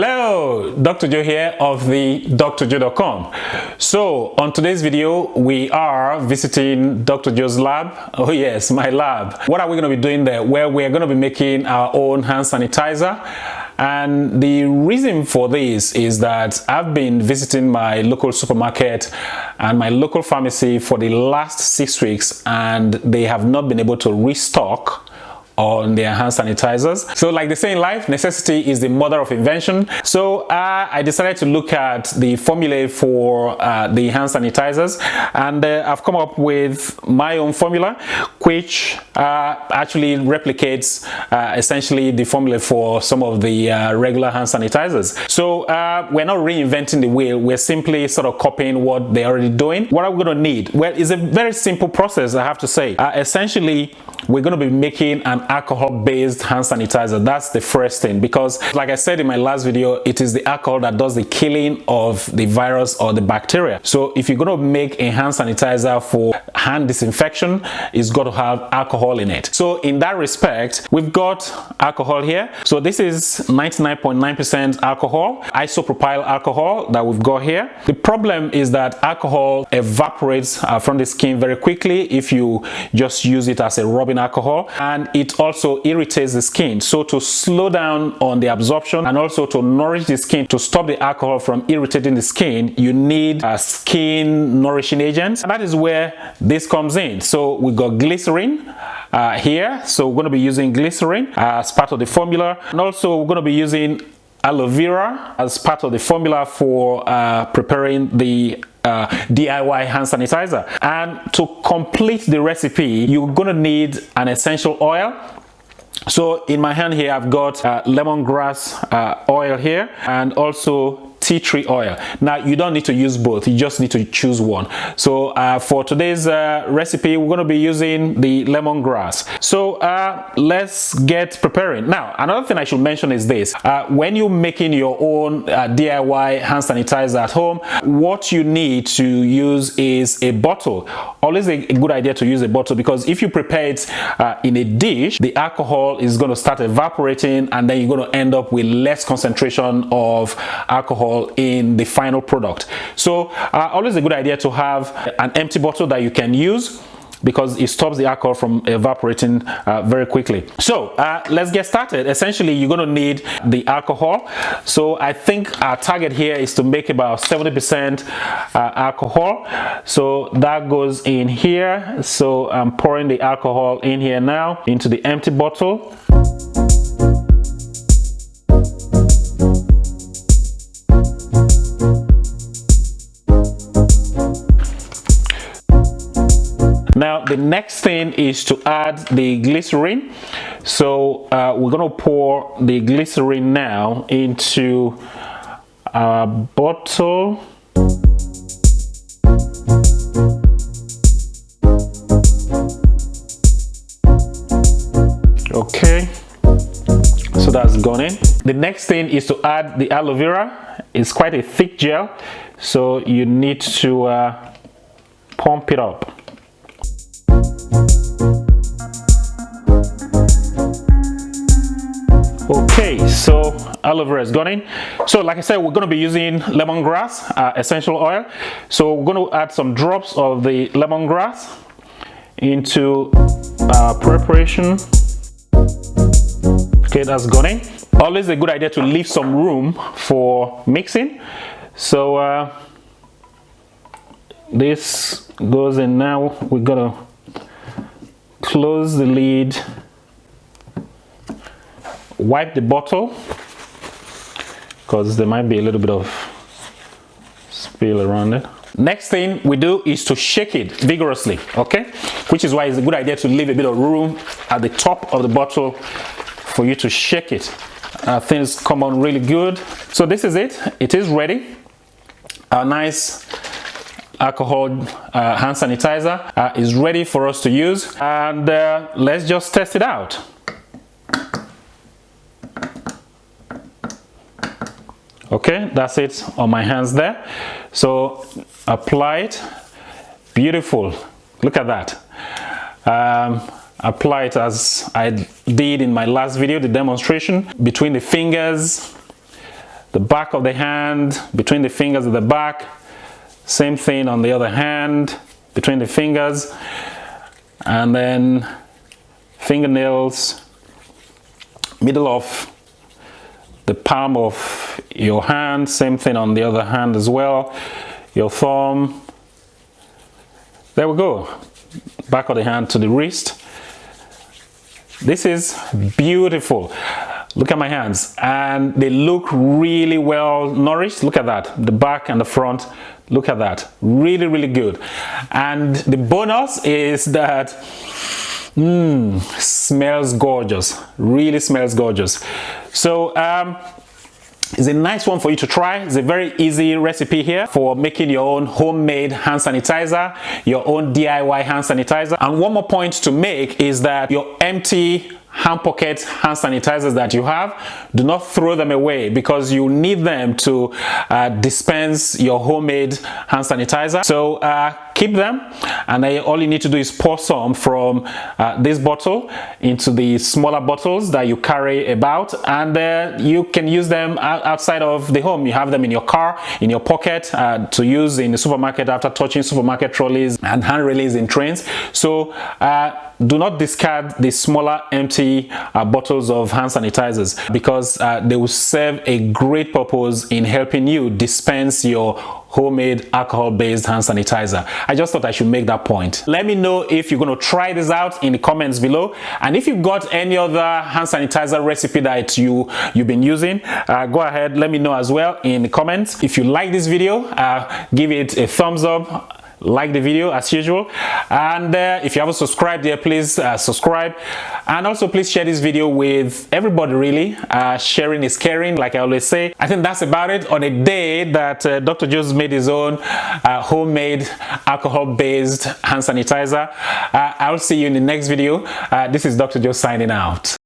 Hello, Dr. Joe here of the drjoe.com. So on today's video, we are visiting Dr. Joe's lab. Oh yes, my lab. What are we going to be doing there? Well, we're going to be making our own hand sanitizer. And the reason for this is that I've been visiting my local supermarket and my local pharmacy for the last 6 weeks, and they have not been able to restock on their hand sanitizers. So like they say in life, necessity is the mother of invention. So I decided to look at the formula for the hand sanitizers, and I've come up with my own formula, which actually replicates essentially the formula for some of the regular hand sanitizers. So we're not reinventing the wheel, we're simply sort of copying what they're already doing. What are we going to need? Well, it's a very simple process, I have to say. Essentially, we're going to be making an alcohol-based hand sanitizer. That's the first thing, because like I said in my last video, it is the alcohol that does the killing of the virus or the bacteria. So if you're going to make a hand sanitizer for hand disinfection, it's got to have alcohol in it. So in that respect, we've got alcohol here. So this is 99.9% alcohol, isopropyl alcohol that we've got here. The problem is that alcohol evaporates from the skin very quickly if you just use it as a rubbing alcohol, and it also irritates the skin. So to slow down on the absorption and also to nourish the skin, to stop the alcohol from irritating the skin, you need a skin nourishing agent, and that is where this comes in. So we got glycerin here, so we're going to be using glycerin as part of the formula, and also we're going to be using aloe vera as part of the formula for preparing the DIY hand sanitizer. And to complete the recipe, you're going to need an essential oil. So in my hand here, I've got lemongrass oil here, and also tea tree oil. Now you don't need to use both, you just need to choose one. So for today's recipe, we're going to be using the lemongrass. So let's get preparing. Now another thing I should mention is this: when you're making your own DIY hand sanitizer at home, what you need to use is a bottle. Always a good idea to use a bottle, because if you prepare it in a dish, the alcohol is going to start evaporating, and then you're going to end up with less concentration of alcohol in the final product. So always a good idea to have an empty bottle that you can use, because it stops the alcohol from evaporating very quickly. So let's get started. Essentially, you're going to need the alcohol. So I think our target here is to make about 70% alcohol. So that goes in here. So I'm pouring the alcohol in here now into the empty bottle. Now the next thing is to add the glycerin. So we're going to pour the glycerin now into our bottle. Okay, so that's gone in. The next thing is to add the aloe vera. It's quite a thick gel, so you need to pump it up. Okay, so aloe vera is gone in. So like I said, we're going to be using lemongrass essential oil. So we're going to add some drops of the lemongrass into our preparation. Okay, that's gone in. Always a good idea to leave some room for mixing. So this goes in now. We're going to close the lid, wipe the bottle, because there might be a little bit of spill around it. Next thing we do is to shake it vigorously, okay? Which is why it's a good idea to leave a bit of room at the top of the bottle for you to shake it. Things come on really good. So this is it. It is ready. A nice alcohol hand sanitizer is ready for us to use, and let's just test it out. Okay, that's it on my hands there. So apply it. Beautiful. Look at that. Apply it as I did in my last video, the demonstration, between the fingers, the back of the hand, between the fingers at the back. Same thing on the other hand, between the fingers, and then fingernails, middle of the palm of your hand. Same thing on the other hand as well, your thumb. There we go. Back of the hand to the wrist. This is beautiful. Look at my hands, and they look really well nourished. Look at that, the back and the front. Look at that, really, really good. And the bonus is that smells gorgeous, really smells gorgeous. So it's a nice one for you to try. It's a very easy recipe here for making your own homemade hand sanitizer, your own DIY hand sanitizer. And one more point to make is that your empty hand pocket hand sanitizers that you have, do not throw them away, because you need them to dispense your homemade hand sanitizer. So keep them, and then all you need to do is pour some from this bottle into the smaller bottles that you carry about, and you can use them outside of the home. You have them in your car, in your pocket, to use in the supermarket after touching supermarket trolleys and hand relays in trains. So do not discard the smaller empty bottles of hand sanitizers, because they will serve a great purpose in helping you dispense your homemade alcohol-based hand sanitizer. I just thought I should make that point. Let me know if you're going to try this out in the comments below, and if you've got any other hand sanitizer recipe that you've been using, go ahead, let me know as well in the comments. If you like this video, give it a thumbs up, like the video as usual, and if you haven't subscribed yet, please subscribe, and also please share this video with everybody. Really, sharing is caring, like I always say. I think that's about it on a day that Dr. Joe's made his own homemade alcohol-based hand sanitizer. I'll see you in the next video. This is Dr. Joe signing out.